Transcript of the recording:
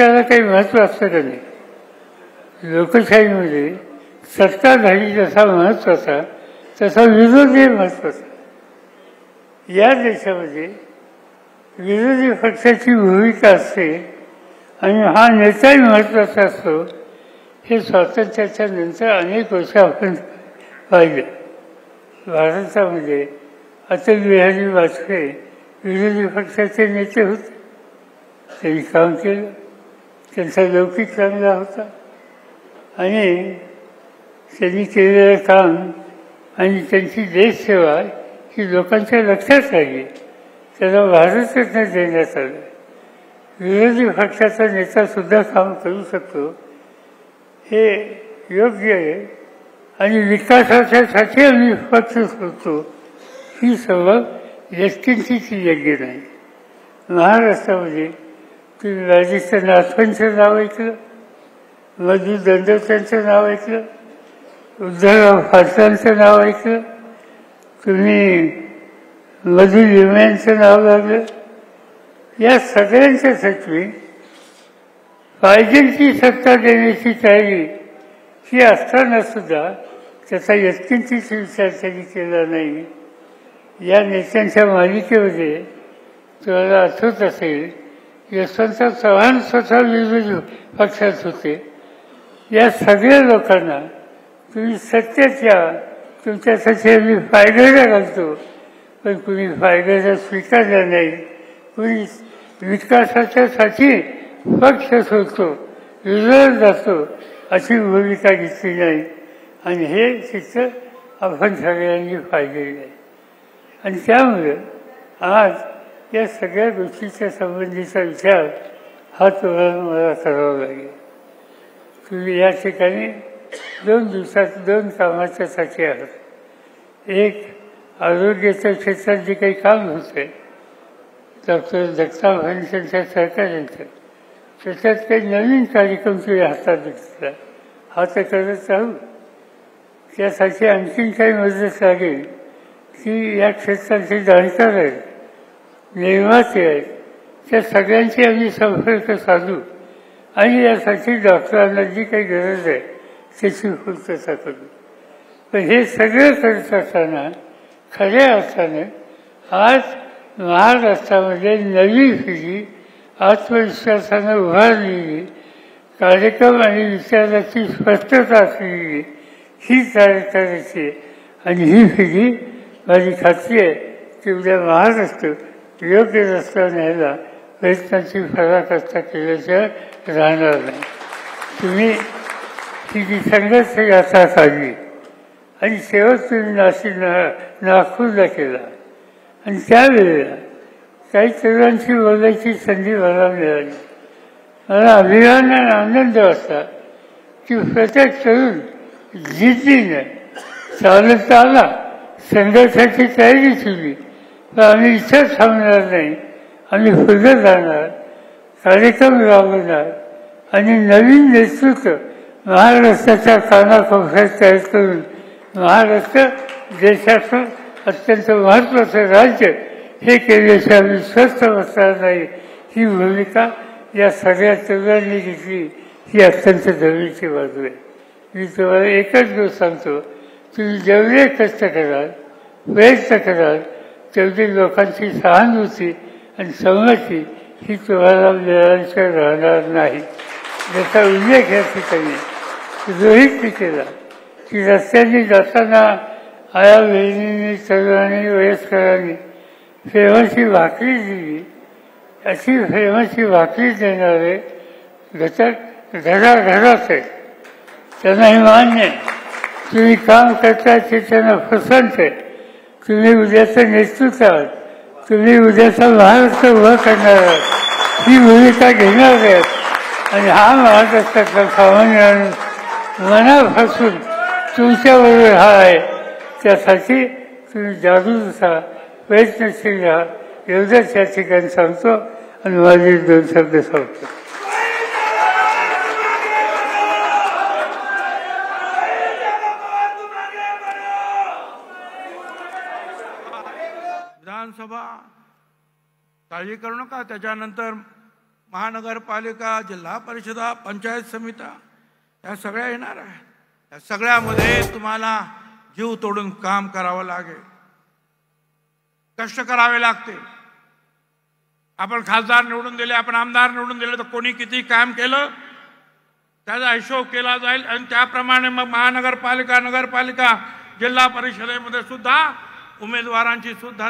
पक्षाला काही महत्त्व असतं का नाही? लोकशाहीमध्ये सत्ताधारी जसा महत्त्वाचा तसा विरोधी महत्त्वाचा. या देशामध्ये विरोधी पक्षाची भूमिका असते आणि हा नेताही महत्त्वाचा असतो. हे स्वातंत्र्याच्या नंतर अनेक वर्ष आपण पाहिलं. भारतामध्ये अटल बिहारी वाजपेयी विरोधी पक्षाचे नेते होते. त्यांनी काम केलं, त्यांचा लौकिक चांगला होता आणि त्यांनी केलेलं काम आणि त्यांची देशसेवा ही लोकांच्या लक्षात राहिली. त्याला भारतरत्न देण्यात आलं. विरोधी पक्षाचा नेतासुद्धा काम करू शकतो हे योग्य आहे आणि विकासाच्यासाठी आम्ही पक्ष सोडतो ही सवय व्यक्तींचीच योग्य नाही. महाराष्ट्रामध्ये तुम्ही राजेश नाथांचं नाव ऐकलं, मधु दंडोत्यांचं नाव ऐकलं, उद्धवराव फाटलांचं नाव ऐकलं, तुम्ही मधु लिमयांचं नाव लागलं. या सगळ्यांच्यासाठी पाहिजे ती सत्ता देण्याची तयारी ही असताना सुद्धा त्याचा व्यक्तींचीच विचार त्यांनी केला नाही. या नेत्यांच्या मालिकेमध्ये तुम्हाला आठवत असेल यशवंतराव चव्हाण स्वतः विरोधी पक्षात होते. या सगळ्या लोकांना तुम्ही सत्याच्या तुमच्यासाठी आम्ही फायद्याला घालतो, पण कुणी फायद्याला स्वीकारला नाही. कुणी विकासाच्यासाठी पक्ष सोडतो, विरोधात जातो अशी भूमिका घेतली नाही आणि हे चित्र आपण सगळ्यांनी पाहिलेलं आहे. आणि त्यामुळे आज या सगळ्या गोष्टीच्या संबंधीचा विचार हा तुम्हाला मला करावा लागेल. तुम्ही या ठिकाणी 2 दिवसात 2 कामाच्यासाठी आहात. एक आरोग्याच्या क्षेत्रात जे काही काम होतं डॉक्टर जगताप आणि त्यांच्या सहकार्यांचं, त्याच्यात काही नवीन कार्यक्रम तुम्ही हातात घेतला. हा तर करत राहू. त्यासाठी आणखीन काही मदत लागेल की या क्षेत्राचे जाणकार आहेत, निर्माते आहेत, त्या सगळ्यांची आम्ही संपर्क साधू आणि यासाठी डॉक्टरांना जी काही गरज आहे त्याची पूर्तता करू. पण हे सगळं करत असताना खऱ्या अर्थाने आज महाराष्ट्रामध्ये नवी पिढी आत्मविश्वासानं उभारलेली, कार्यक्रम आणि विचाराची स्पष्टता असलेली ही तयार करायची. आणि ही पिढी माझी खात्री आहे की उद्या महाराष्ट्र योग्य रस्ता न्यायला प्रयत्नाची पराकाष्ठा केल्याशिवाय राहणार नाही. तुम्ही ही जी संघर्ष यात्रा काढली आणि शेवट तुम्ही नागपूरला केला आणि त्यावेळेला काही तरुणांची बोलायची संधी मला मिळाली. मला अभिमान आणि आनंद वाटला की प्रत्येक तरुण जिद्दीने चालत आला, संघर्षाची तयारी केली. पण आम्ही इथंच थांबणार नाही, आम्ही पुढे जाणार, कार्यक्रम राबवणार आणि नवीन नेतृत्व महाराष्ट्राच्या कानाकोपऱ्यात तयार करून महाराष्ट्र देशाचं अत्यंत महत्त्वाचं राज्य हे केल्याशिवाय आम्ही स्वस्थ बसणार नाही. ही भूमिका या सगळ्या तरुणांनी घेतली. ही अत्यंत जवळची बाजू आहे. मी तुम्हाला एकच गोष्ट सांगतो, तुम्ही जेवढे कष्ट कराल, प्रयत्न कराल, तेवढी लोकांची सहानुभूती आणि संमती ही तुम्हाला मिळाल्याशिवाय राहणार नाही. ज्याचा उल्लेख या ठिकाणी रोहितने केला की रस्त्याने जाताना आया बहिणींनी, तरुणांनी, वयस्करांनी प्रेमाची भाकरी दिली. अशी प्रेमाची भाकरी देणारे घटक घराघरात आहेत. त्यांना हे मान्य आहे. तुम्ही काम करताय ते त्यांना पसंत आहे. तुम्ही उद्याचं नेतृत्व आहात, तुम्ही उद्याचा महाराष्ट्र उभा करणार आहात, ही भूमिका घेणार आहेत आणि हा महाराष्ट्रातला सामान्य मनापासून तुमच्याबरोबर हा आहे. त्यासाठी तुम्ही जागरूक राहा, प्रयत्नशील राहा. एवढंच या ठिकाणी सांगतो आणि माझे 2 शब्द सांगतो. विधानसभा काळजी करू नका. त्याच्यानंतर महानगरपालिका, जिल्हा परिषदा, पंचायत समित्या या सगळ्या येणार आहे. या सगळ्यामध्ये तुम्हाला जीव तोडून काम करावं लागेल, कष्ट करावे लागते. आपण खासदार निवडून दिले, आपण आमदार निवडून दिले, तर कोणी किती काम केलं त्याचा हिशोब केला जाईल आणि त्याप्रमाणे मग महानगरपालिका, नगरपालिका, जिल्हा परिषदेमध्ये सुद्धा उमेदवारांची सुद्धा